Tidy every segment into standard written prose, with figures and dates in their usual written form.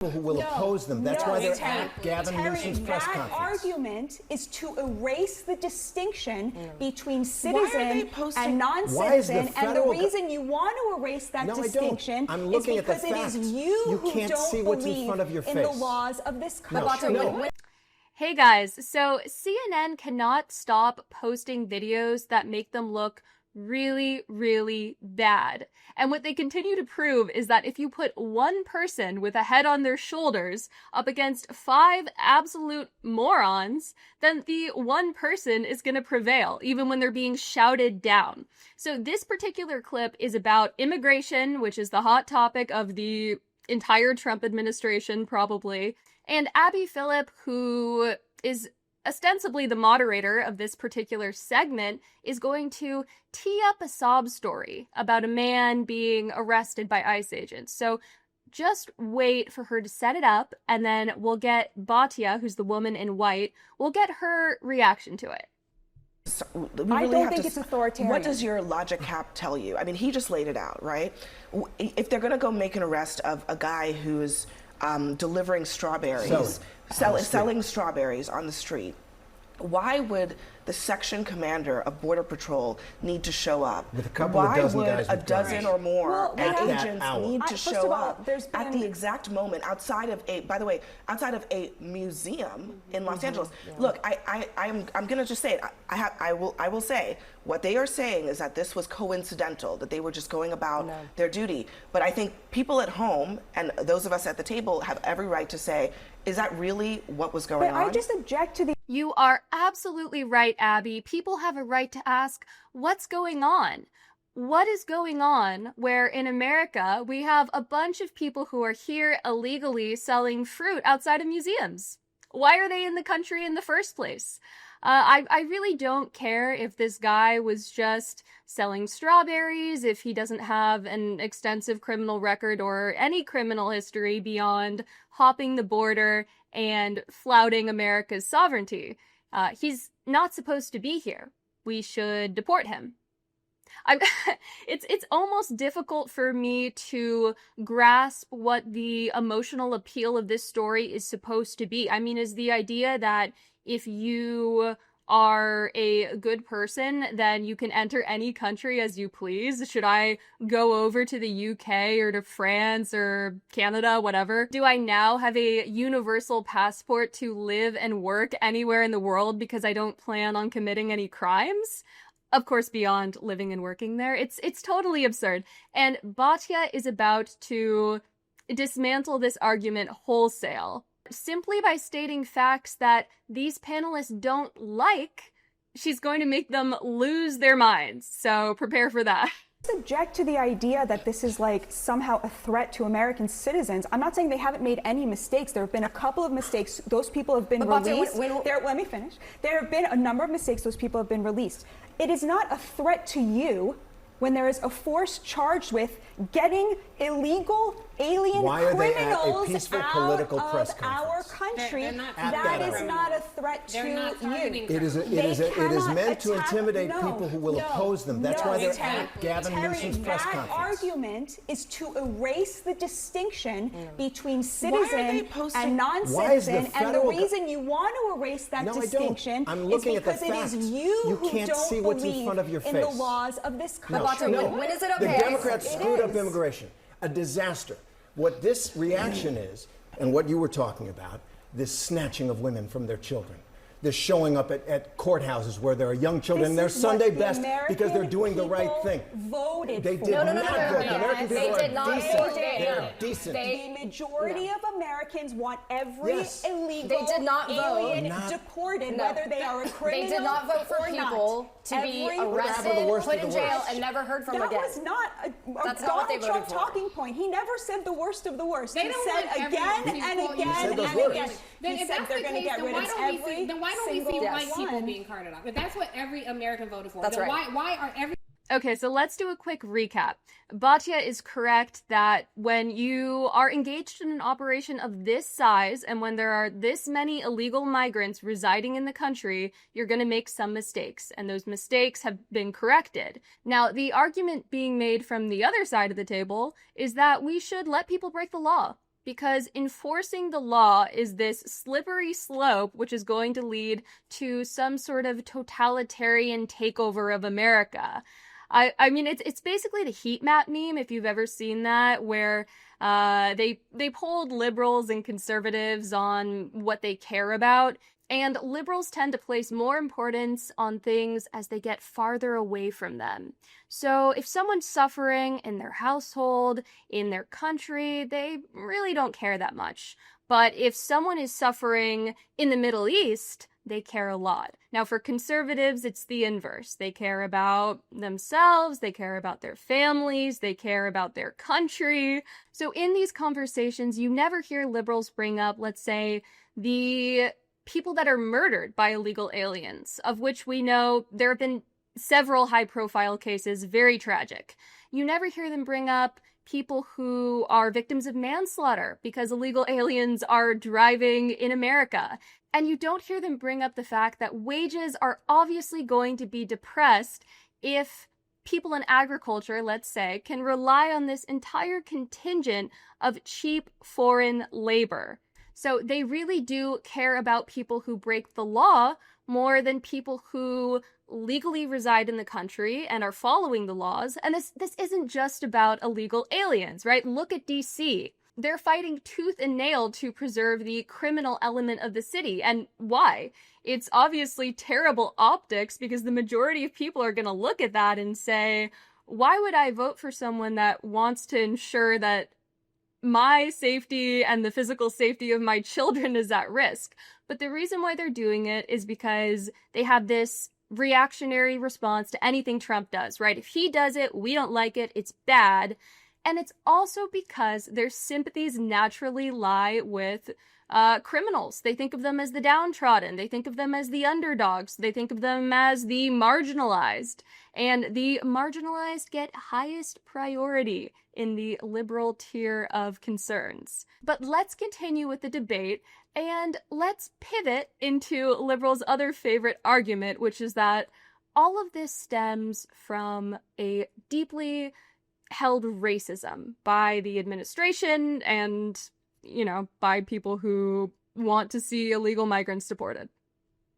Who will oppose them. That's why they're at Gavin Newsom's press conference. That argument is to erase the distinction between citizen and non-citizen, and the reason you want to erase that distinction is because it is you who don't believe in the laws of this country. Hey guys, so CNN cannot stop posting videos that make them look really, really bad. And what they continue to prove is that if you put one person with a head on their shoulders up against 5 absolute morons, then the one person is going to prevail, even when they're being shouted down. So this particular clip is about immigration, which is the hot topic of the entire Trump administration, probably. And Abby Phillip, who is ostensibly the moderator of this particular segment, is going to tee up a sob story about a man being arrested by ICE agents. So just wait for her to set it up, and then we'll get Batya, who's the woman in white, we'll get her reaction to it. So I don't think it's authoritarian. What does your logic cap tell you? I mean, he just laid it out, right? If they're going to go make an arrest of a guy who's delivering strawberries, selling strawberries on the street, why would the section commander of Border Patrol need to show up? With a couple Why of dozen would guys a with dozen or more agents need to First show of all, up there's at the exact moment outside of a museum in Los Angeles? Look, I'm going to just say it. I will say what they are saying is that this was coincidental, that they were just going about their duty. But I think people at home and those of us at the table have every right to say, is that really what was going on? I just object to the... You are absolutely right, Abby. People have a right to ask, what's going on? What is going on where in America we have a bunch of people who are here illegally selling fruit outside of museums? Why are they in the country in the first place? I really don't care if this guy was just selling strawberries, if he doesn't have an extensive criminal record or any criminal history beyond hopping the border and flouting America's sovereignty. He's not supposed to be here. We should deport him. It's almost difficult for me to grasp what the emotional appeal of this story is supposed to be. I mean, is the idea that if you are a good person, then you can enter any country as you please? Should I go over to the UK or to France or Canada, whatever? Do I now have a universal passport to live and work anywhere in the world because I don't plan on committing any crimes? Of course, beyond living and working there. It's totally absurd. And Batya is about to dismantle this argument wholesale. Simply by stating facts that these panelists don't like, she's going to make them lose their minds. So prepare for that. Object to the idea that this is like somehow a threat to American citizens. I'm not saying they haven't made any mistakes. There have been a couple of mistakes. Those people have been released. Let me finish. There have been a number of mistakes. Those people have been released. It is not a threat to you when there is a force charged with getting illegal alien criminals out of our country. That is not a threat to you. It is meant to intimidate people who will oppose them. That's why they're at Gavin Newsom's press conference. That argument is to erase the distinction between citizen and non-citizen, and the reason you want to erase that distinction is because it is you who don't believe in the laws of this country. When is it okay? The Democrats screwed up immigration. A disaster. What this reaction is, and what you were talking about, this snatching of women from their children, this showing up at courthouses where there are young children in their Sunday best because they're doing the right thing. They did not vote. The American people are decent. They're decent. The majority of Americans want every illegal alien deported, whether they are a criminal. They did not vote for people to be arrested, put in jail, and never heard from again. That was not a Donald Trump talking point. He never said the worst of the worst. He said again and again and again. He said they're going to get rid of every why don't we see white people being carted off? If that's what every American voted for, that's then right. Why are every... Okay, so let's do a quick recap. Batya is correct that when you are engaged in an operation of this size and when there are this many illegal migrants residing in the country, you're going to make some mistakes, and those mistakes have been corrected. Now, the argument being made from the other side of the table is that we should let people break the law. because enforcing the law is this slippery slope which is going to lead to some sort of totalitarian takeover of America. I mean, it's basically the heat map meme, if you've ever seen that, where they polled liberals and conservatives on what they care about, and liberals tend to place more importance on things as they get farther away from them. So if someone's suffering in their household, in their country, they really don't care that much. But if someone is suffering in the Middle East, they care a lot. Now, for conservatives, it's the inverse. They care about themselves, they care about their families, they care about their country. So in these conversations, you never hear liberals bring up, let's say, the people that are murdered by illegal aliens, of which we know there have been several high-profile cases, very tragic. You never hear them bring up people who are victims of manslaughter because illegal aliens are driving in America. And you don't hear them bring up the fact that wages are obviously going to be depressed if people in agriculture, let's say, can rely on this entire contingent of cheap foreign labor. So they really do care about people who break the law more than people who legally reside in the country and are following the laws. And this isn't just about illegal aliens, right? Look at DC. They're fighting tooth and nail to preserve the criminal element of the city. And why? It's obviously terrible optics because the majority of people are going to look at that and say, why would I vote for someone that wants to ensure that my safety and the physical safety of my children is at risk? But the reason why they're doing it is because they have this reactionary response to anything Trump does, right? If he does it, we don't like it, it's bad. And it's also because their sympathies naturally lie with criminals. They think of them as the downtrodden. They think of them as the underdogs. They think of them as the marginalized. And the marginalized get highest priority in the liberal tier of concerns. But let's continue with the debate, and let's pivot into liberals' other favorite argument, which is that all of this stems from a deeply held racism by the administration and, you know, by people who want to see illegal migrants deported.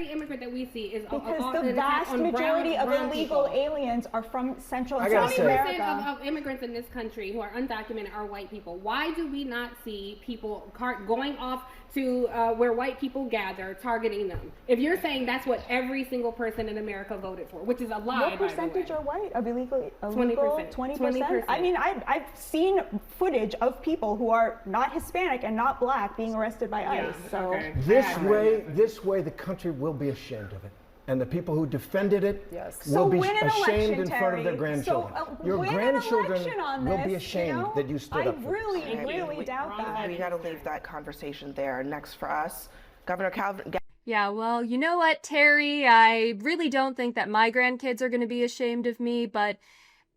Every immigrant that we see is because the vast majority of illegal aliens are from Central and South America. 20% of immigrants in this country who are undocumented are white people. Why do we not see people going off to where white people gather, targeting them? If you're saying that's what every single person in America voted for, which is a lie, what percentage are white of illegal? 20%. 20%? I mean, I've seen footage of people who are not Hispanic and not black being arrested by ICE. So okay. This way, the country will be ashamed of it. And the people who defended it will be ashamed in front of their grandchildren. Your grandchildren will be ashamed that you stood up for this. I really doubt that. We got to leave that conversation there. Next for us, Governor Calvin. Yeah, well, you know what, Terry? I really don't think that my grandkids are going to be ashamed of me, but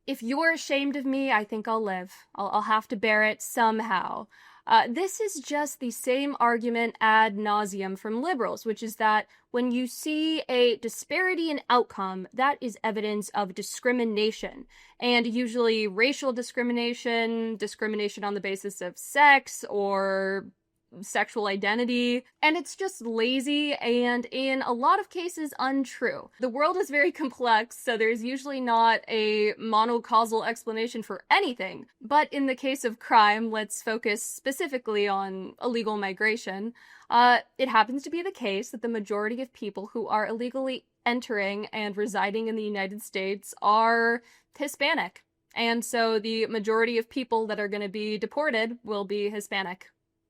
if you're ashamed of me, I think I'll live. I'll have to bear it somehow. This is just the same argument ad nauseum from liberals, which is that when you see a disparity in outcome, that is evidence of discrimination. And usually racial discrimination, discrimination on the basis of sex or sexual identity, and it's just lazy and in a lot of cases untrue. The world is very complex, so there's usually not a monocausal explanation for anything. But in the case of crime, let's focus specifically on illegal migration. It happens to be the case that the majority of people who are illegally entering and residing in the United States are Hispanic. And so the majority of people that are going to be deported will be Hispanic.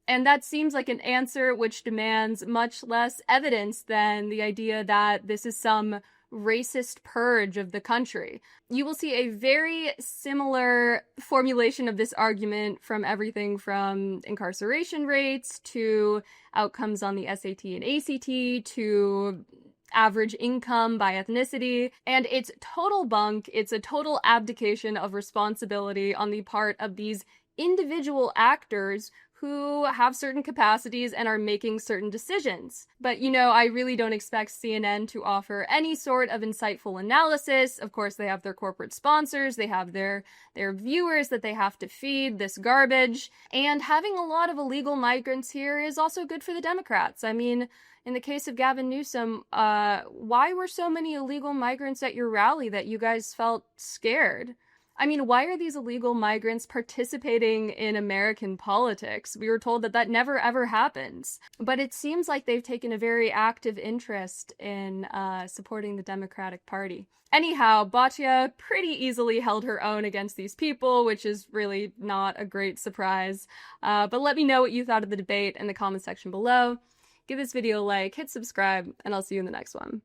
And that seems like an answer which demands much less evidence than the idea that this is some racist purge of the country. You will see a very similar formulation of this argument from everything from incarceration rates to outcomes on the SAT and ACT to average income by ethnicity, and it's total bunk. It's a total abdication of responsibility on the part of these individual actors who have certain capacities and are making certain decisions. But, you know, I really don't expect CNN to offer any sort of insightful analysis. Of course, they have their corporate sponsors, they have their viewers that they have to feed this garbage. And having a lot of illegal migrants here is also good for the Democrats. I mean, in the case of Gavin Newsom, why were so many illegal migrants at your rally that you guys felt scared? I mean, why are these illegal migrants participating in American politics? We were told that that never ever happens. But it seems like they've taken a very active interest in supporting the Democratic Party. Anyhow, Batya pretty easily held her own against these people, which is really not a great surprise. But let me know what you thought of the debate in the comment section below. Give this video a like, hit subscribe, and I'll see you in the next one.